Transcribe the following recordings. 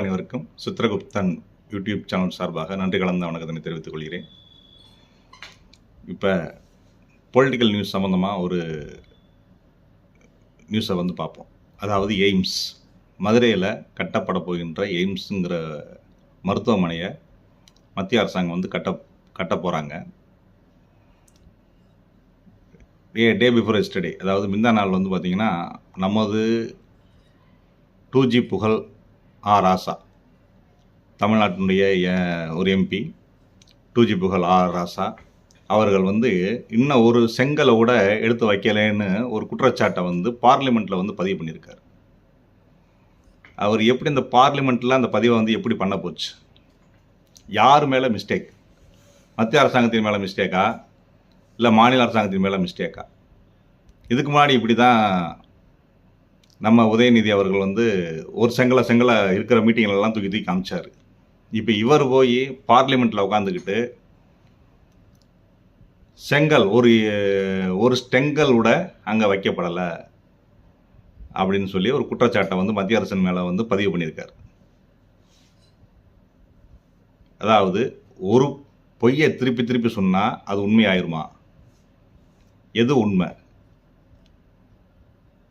நண்பர்கள் அனைவருக்கும் Chitragupta YouTube channel சார்பாக நன்றி கலந்த வணக்கத்தினை தெரிவித்துக் கொள்கிறேன். இப்போ பொலிட்டிக்கல் நியூஸ் சம்மந்தமாக ஒரு நியூஸை பார்ப்போம். அதாவது எய்ம்ஸ், மதுரையில் கட்டப்பட போகின்ற எய்ம்ஸுங்கிற மருத்துவமனையை மத்திய அரசாங்கம் கட்ட போகிறாங்க. டே பிஃபோர் எஸ்டர்டே, அதாவது முந்தா நாள் பார்த்திங்கன்னா நமது 2G புகழ் ராசா, தமிழ்நாட்டினுடைய ஒரு எம்பி 2G புகழ் ராசா அவர்கள் இன்னும் ஒரு செங்கலை கூட எடுத்து வைக்கலைன்னு ஒரு குற்றச்சாட்டை பார்லிமெண்ட்டில் பதிவு பண்ணியிருக்கார். அவர் எப்படி இந்த பார்லிமெண்ட்டில் அந்த பதிவை எப்படி பண்ண போச்சு? யார் மேலே மிஸ்டேக்? மத்திய அரசாங்கத்தின் மேலே மிஸ்டேக்கா, இல்லை மாநில அரசாங்கத்தின் மேலே மிஸ்டேக்கா? இதுக்கு முன்னாடி இப்படி தான் நம்ம உதயநிதி அவர்கள் ஒரு செங்கலை இருக்கிற மீட்டிங்களெல்லாம் தூக்கி காமிச்சார். இப்போ இவர் போய் பார்லிமெண்ட்டில் உட்காந்துக்கிட்டு செங்கல் ஒரு ஸ்டெங்கல் கூட அங்கே வைக்கப்படலை அப்படின்னு சொல்லி ஒரு குற்றச்சாட்டை மத்திய அரசின் மேலே பதிவு பண்ணியிருக்கார். அதாவது ஒரு பொய்யை திருப்பி திருப்பி சொன்னால் அது உண்மையாயிருமா? எது உண்மை?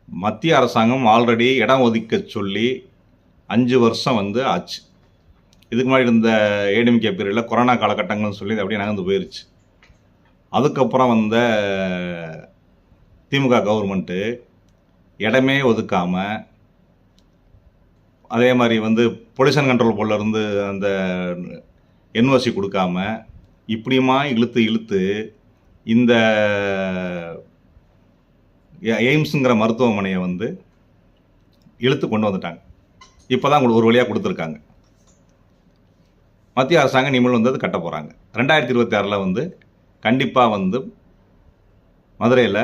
மத்திய அரசாங்கம் ஆல்ரெடி இடம் ஒதுக்க சொல்லி 5 வருஷம் ஆச்சு. இதுக்கு முன்னாடி இருந்த ஏடிஎம்கே பீரியடில் கொரோனா காலகட்டங்கள்னு சொல்லி அப்படியே நகர்ந்து போயிருச்சு. அதுக்கப்புறம் திமுக கவர்மெண்ட்டு இடமே ஒதுக்காமல், அதே மாதிரி பொல்யூஷன் கண்ட்ரோல் போர்டில் அந்த என்ஓசி கொடுக்காம இப்படியுமா இழுத்து இந்த எய்ம்ஸுங்கிற மருத்துவமனையை இழுத்து கொண்டு வந்துட்டாங்க. இப்போ தான் ஒரு வழியாக கொடுத்துருக்காங்க. மத்திய அரசாங்கம் இனிமேல் கட்ட போகிறாங்க. 2026 கண்டிப்பாக மதுரையில்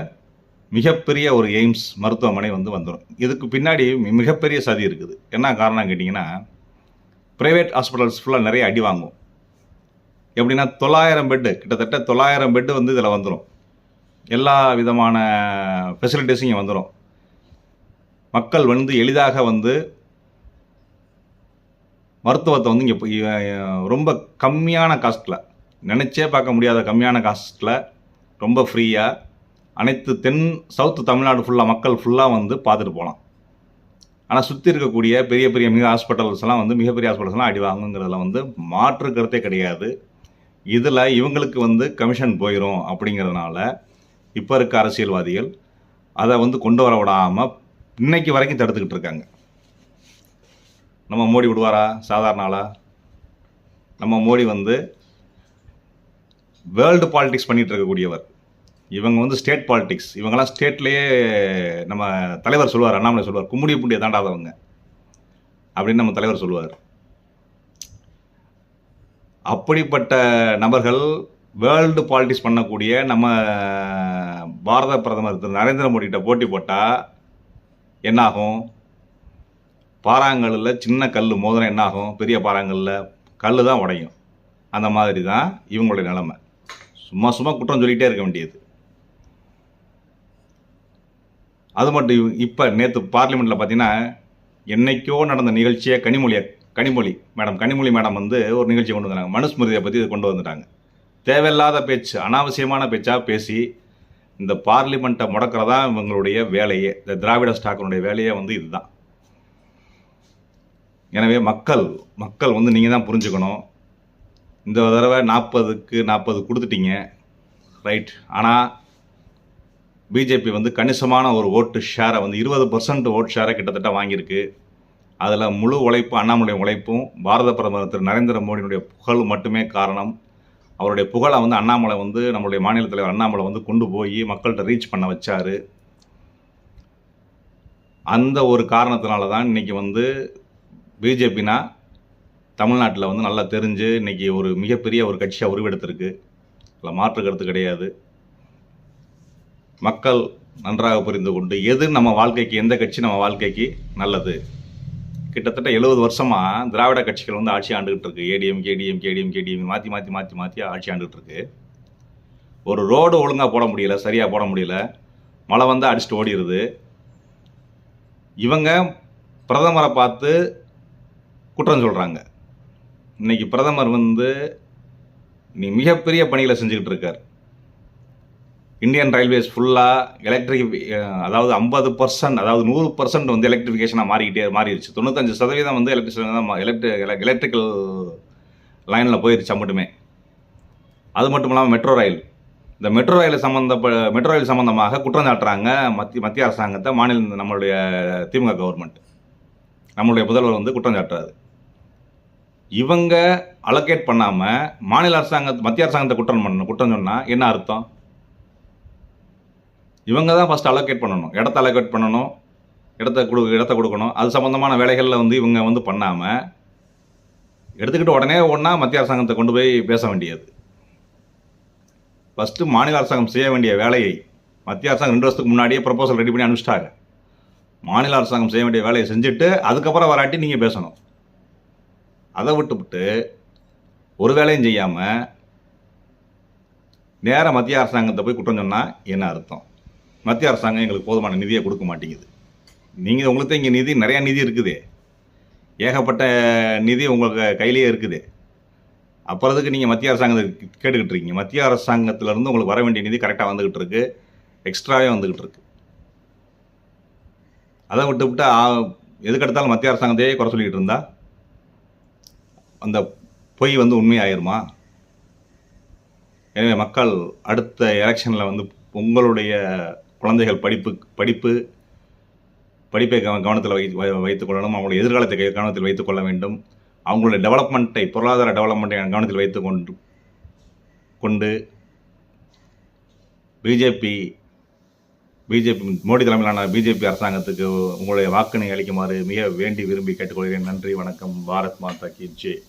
மிகப்பெரிய ஒரு எய்ம்ஸ் மருத்துவமனை வந்துடும். இதுக்கு பின்னாடி மிகப்பெரிய சதி இருக்குது. என்ன காரணம் கேட்டிங்கன்னா, ப்ரைவேட் ஹாஸ்பிட்டல்ஸ் ஃபுல்லாக நிறைய அடி வாங்கும். எப்படின்னா 900 பெட்டு, கிட்டத்தட்ட 900 பெட்டு இதில் வந்துடும். எல்லா விதமான ஃபெசிலிட்டிஸும் இங்கே வந்துடும். மக்கள் எளிதாக மருத்துவத்தை இங்கே ரொம்ப கம்மியான காஸ்ட்டில், நினச்சே பார்க்க முடியாத கம்மியான காஸ்ட்டில் ரொம்ப ஃப்ரீயாக அனைத்து சவுத்து தமிழ்நாடு ஃபுல்லாக மக்கள் ஃபுல்லாக பார்த்துட்டு போகலாம். ஆனால் சுற்றி இருக்கக்கூடிய பெரிய பெரிய ஹாஸ்பிட்டல்ஸ்லாம் மிகப்பெரிய ஹாஸ்பிட்டல்ஸ்லாம் அடி வாங்குங்கிறதுல மாற்று கருத்தே கிடையாது. இதில் இவங்களுக்கு கமிஷன் போயிடும். அப்படிங்கிறதுனால இப்போ இருக்க அரசியல்வாதிகள் அதை கொண்டு வர விடாமல் இன்னைக்கு வரைக்கும் தடுத்துக்கிட்டு இருக்காங்க. நம்ம மோடி விடுவாரா? சாதாரண ஆளா? நம்ம மோடி வேர்ல்டு பாலிடிக்ஸ் பண்ணிகிட்டு இருக்கக்கூடியவர். இவங்க ஸ்டேட் பாலிடிக்ஸ். இவங்கெல்லாம் ஸ்டேட்லேயே நம்ம தலைவர் சொல்லுவார், அண்ணாமலை சொல்லுவார், கும்முடி புண்டியை தாண்டாதவங்க அப்படின்னு நம்ம தலைவர் சொல்லுவார். அப்படிப்பட்ட நபர்கள் வேர்ல்டு பாலிடிக்ஸ் பண்ணக்கூடிய நம்ம பாரத பிரதமர் திரு நரேந்திர மோடிகிட்ட போட்டி போட்டால் என்னாகும்? பாறாங்கல்லில் சின்ன கல் மோதிரம் என்னாகும்? பெரிய பாறாங்கல்லில் கல் தான் உடையும். அந்த மாதிரி தான் இவங்களுடைய நிலைமை. சும்மா குற்றம் சொல்லிகிட்டே இருக்க வேண்டியது. அது மட்டும் இப்போ நேற்று பார்லிமெண்ட்டில் பார்த்தீங்கன்னா, என்னைக்கோ நடந்த நிகழ்ச்சியை கனிமொழி மேடம் ஒரு நிகழ்ச்சி கொண்டு வந்தாங்க. மனுஸ்மிருதியை பற்றி இது கொண்டு வந்துட்டாங்க. தேவையில்லாத பேச்சு, அனாவசியமான பேச்சாக பேசி இந்த பார்லிமெண்ட்டை முடக்கிறதா இவங்களுடைய வேலையே. இந்த திராவிட ஸ்டாக்கினுடைய வேலையே இதுதான். எனவே மக்கள் நீங்கள் தான் புரிஞ்சுக்கணும். இந்த தடவை 40க்கு 40 கொடுத்துட்டீங்க, ரைட். ஆனால் பிஜேபி கணிசமான ஒரு ஓட்டு ஷேரை 20% ஓட்டு ஷேரை கிட்டத்தட்ட வாங்கியிருக்கு. அதில் முழு உழைப்பு அண்ணாமலை உழைப்பும் பாரத பிரதமர் திரு நரேந்திர மோடியினுடைய புகழ் மட்டுமே காரணம். அவருடைய புகழை அண்ணாமலை நம்மளுடைய மாநில தலைவர் அண்ணாமலை கொண்டு போய் மக்கள்கிட்ட ரீச் பண்ண வச்சார். அந்த ஒரு காரணத்தினால தான் இன்றைக்கி பிஜேபினா தமிழ்நாட்டில் நல்லா தெரிஞ்சு இன்றைக்கி ஒரு மிகப்பெரிய ஒரு கட்சியாக உருவெடுத்திருக்கு. அதில் மாற்று கருத்து கிடையாது. மக்கள் நன்றாக புரிந்து கொண்டு எது நம்ம வாழ்க்கைக்கு, எந்த கட்சி நம்ம வாழ்க்கைக்கு நல்லது. கிட்டத்தட்ட 70 வருஷமாக திராவிட கட்சிகள் ஆட்சி ஆண்டுகிட்டு இருக்கு. ஏடிஎம் மாற்றி ஆட்சி ஆண்டுகிட்டு இருக்கு. ஒரு ரோடு ஒழுங்காக போட முடியல, சரியாக போட முடியல, மழை அடிச்சுட்டு ஓடிடுது. இவங்க பிரதமரை பார்த்து குற்றம் சொல்கிறாங்க. இன்னைக்கு பிரதமர் வந்து நீ மிகப்பெரிய பணிகளை செஞ்சுக்கிட்டு இருக்கார். இந்தியன் ரயில்வேஸ் ஃபுல்லாக அதாவது 50%, அதாவது 100% வந்து எலக்ட்ரிஃபிகேஷனாக மாறிடுச்சு. 95% வந்து எலக்ட்ரிக்கல் லைனில் போயிருச்சு மட்டுமே. அது மட்டும் இல்லாமல் மெட்ரோ ரயில், இந்த மெட்ரோ ரயில் சம்பந்தமாக குற்றம் சாட்டுறாங்க மத்திய அரசாங்கத்தை நம்மளுடைய திமுக கவர்மெண்ட், நம்மளுடைய முதல்வர் வந்து குற்றம் சாட்டுறாரு. இவங்க அலோகேட் பண்ணாமல் மத்திய அரசாங்கத்தை குற்றம் சொன்னால் என்ன அர்த்தம்? இவங்க தான் ஃபஸ்ட் அலோகேட் பண்ணணும், இடத்த அலோகேட் பண்ணணும், இடத்த கொடுக்கணும். அது சம்மந்தமான வேலைகளில் வந்து இவங்க வந்து பண்ணாமல் எடுத்துக்கிட்டு உடனே மத்திய அரசாங்கத்தை கொண்டு போய் பேச வேண்டியது. ஃபஸ்ட்டு மாநில அரசாங்கம் செய்ய வேண்டிய வேலையை மத்திய அரசாங்கம் 2 வருஷத்துக்கு முன்னாடியே ப்ரப்போசல் ரெடி பண்ணி அனுப்பிச்சிட்டாங்க. மாநில அரசாங்கம் செய்ய வேண்டிய வேலையை செஞ்சுட்டு அதுக்கப்புறம் வராட்டி நீங்கள் பேசணும். அதை விட்டு ஒரு வேலையும் செய்யாமல் நேராக மத்திய அரசாங்கத்தை போய் குற்றம் சொன்னால் என்ன அர்த்தம்? மத்திய அரசாங்கம் எங்களுக்கு போதுமான நிதியை கொடுக்க மாட்டேங்குது. உங்களுக்கு இங்கே நிறையா நிதி இருக்குது, ஏகப்பட்ட நிதி உங்களுக்கு கையிலேயே இருக்குது. அப்புறத்துக்கு நீங்கள் மத்திய அரசாங்கத்தை கேட்டுக்கிட்டு இருக்கீங்க. மத்திய அரசாங்கத்திலேருந்து உங்களுக்கு வர வேண்டிய நிதி கரெக்டாக வந்துக்கிட்டு இருக்கு, எக்ஸ்ட்ராவே வந்துக்கிட்டு இருக்கு. அதை விட்டு எதுக்கெடுத்தாலும் மத்திய அரசாங்கத்தையே குறை சொல்லிக்கிட்டு இருந்தால் அந்த பொய் வந்து உண்மையாயிருமா? எனவே மக்கள் அடுத்த எலெக்ஷனில் வந்து உங்களுடைய குழந்தைகள் படிப்பை கவனத்தில் வைத்துக் கொள்ளணும். அவங்களுடைய எதிர்காலத்தை கவனத்தில் வைத்துக் கொள்ள வேண்டும். அவங்களுடைய பொருளாதார டெவலப்மெண்ட்டை கவனத்தில் வைத்து கொண்டு பிஜேபி மோடி தலைமையிலான பிஜேபி அரசாங்கத்துக்கு உங்களுடைய வாக்கினை அளிக்குமாறு மிக வேண்டி விரும்பி கேட்டுக்கொள்கிறேன். நன்றி, வணக்கம். பாரத் மாதா கி ஜெய்.